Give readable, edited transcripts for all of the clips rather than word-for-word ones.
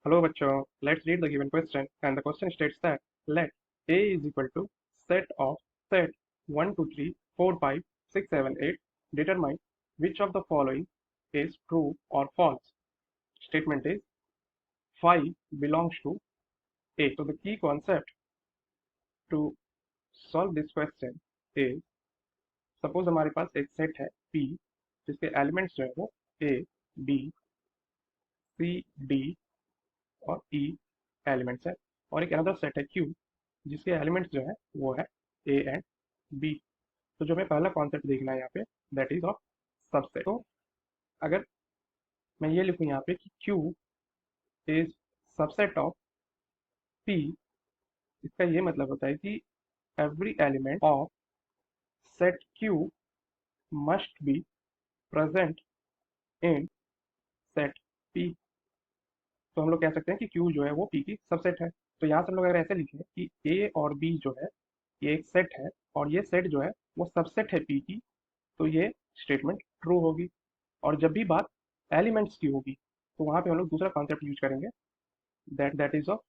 Hello बच्चों, let's read the given question and the question states that let A is equal to set of set 1, 2, 3, 4, 5, 6, 7, 8. Determine which of the following is true or false. Statement is phi belongs to A. So the key concept to solve this question is suppose हमारे पास एक set है P जिसके elements जो है वो A, B, C, D और E elements है और एक अनदर सेट है Q जिसके एलिमेंट्स जो है वो है A एंड B। तो जो हमें पहला कॉन्सेप्ट देखना है यहाँ पे दैट इज ऑफ सबसेट। तो अगर मैं ये लिखूँ यहाँ पे कि Q is subset of P, इसका ये मतलब होता है कि every element of set Q must be present in set P। तो हम लोग कह सकते हैं कि Q जो है वो P की सबसेट है। तो यहाँ से हम लोग अगर ऐसे लिखें कि A और B जो है ये एक सेट है और ये सेट जो है वो सबसेट है P की, तो ये स्टेटमेंट ट्रू होगी। और जब भी बात एलिमेंट्स की होगी तो वहाँ पे हम लोग दूसरा कॉन्सेप्ट यूज करेंगे that is of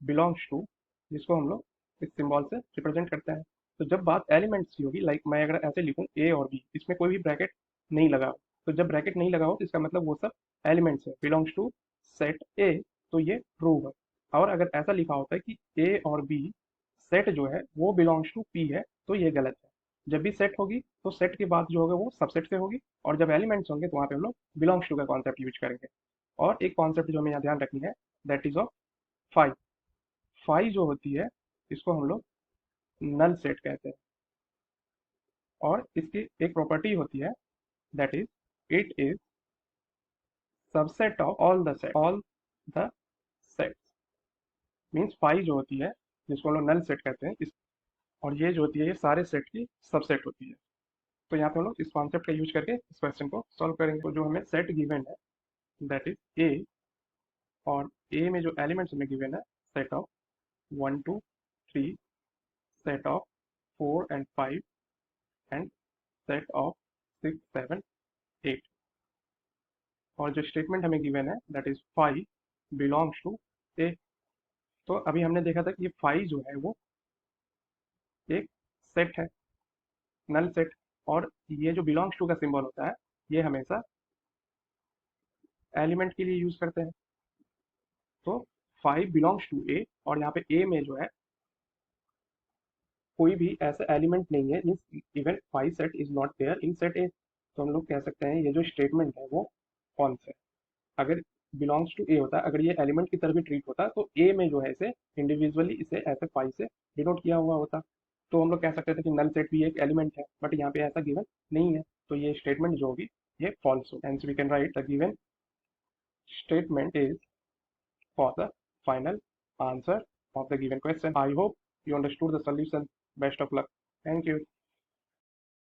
belongs to, जिसको हम लोग इस सिंबल से रिप्रेजेंट करते हैं। तो जब बात एलिमेंट्स की होगी, लाइक मैं अगर ऐसे लिखूँ ए और बी, इसमें कोई भी ब्रैकेट नहीं लगा हो, तो जब ब्रैकेट नहीं लगा हो तो इसका मतलब वो सब एलिमेंट्स है, बिलोंग्स टू सेट ए, तो ये ट्रू है। और अगर ऐसा लिखा होता है कि ए और बी सेट जो है वो बिलोंग्स टू पी है, तो ये गलत है। जब भी सेट होगी तो सेट की बात जो होगा वो सबसेट से होगी, और जब एलिमेंट्स होंगे तो वहाँ पे हम लोग बिलोंग्स टू का कॉन्सेप्ट यूज करेंगे। और एक कॉन्सेप्ट जो हमें यहाँ ध्यान रखनी है that is of phi. Phi जो होती है इसको हम लोग नल सेट कहते हैं, और इसकी एक प्रॉपर्टी होती है that is it is subset of all the sets. Means phi जो होती है जिसको हम लोग नल सेट कहते हैं इस, और ये जो होती है ये सारे सेट की सबसेट होती है। तो यहाँ पे हम लोग इस कॉन्सेप्ट का यूज करके इस क्वेश्चन को सॉल्व करेंगे। तो जो हमें सेट गिवन है दैट इज ए, और ए में जो एलिमेंट्स हमें गिवन है set of 1, 2, 3, set of 4 and 5 and set of 6, 7, 8। और जो स्टेटमेंट हमें गिवन है that is five belongs to A. तो अभी हमने देखा था कि ये फाइव जो है वो एक सेट है, नल सेट, और ये जो बिलोंग्स टू का सिंबल होता है ये हमेशा एलिमेंट के लिए यूज करते हैं। तो फाइव बिलोंग्स टू ए, और यहाँ पे ए में जो है कोई भी ऐसा एलिमेंट नहीं है, means even five set is not there in set A. तो हम लोग कह सकते हैं ये जो स्टेटमेंट है वो फॉल्स है। अगर बिलोंग्स टू ए होता, अगर ये एलिमेंट की तरह भी ट्रीट होता, तो ए में जो है इसे इंडिविजुअली इसे ऐसे फाइव से डिनोट किया हुआ होता। तो हम लोग कह सकते थे कि नल सेट भी एक एलिमेंट है, बट यहाँ पे ऐसा गिवन नहीं है, तो ये स्टेटमेंट जो होगी ये फॉल्स होगी। Hence we can write the given statement is for the final answer of the given question. I hope you understood the solution. Best of luck. Thank you.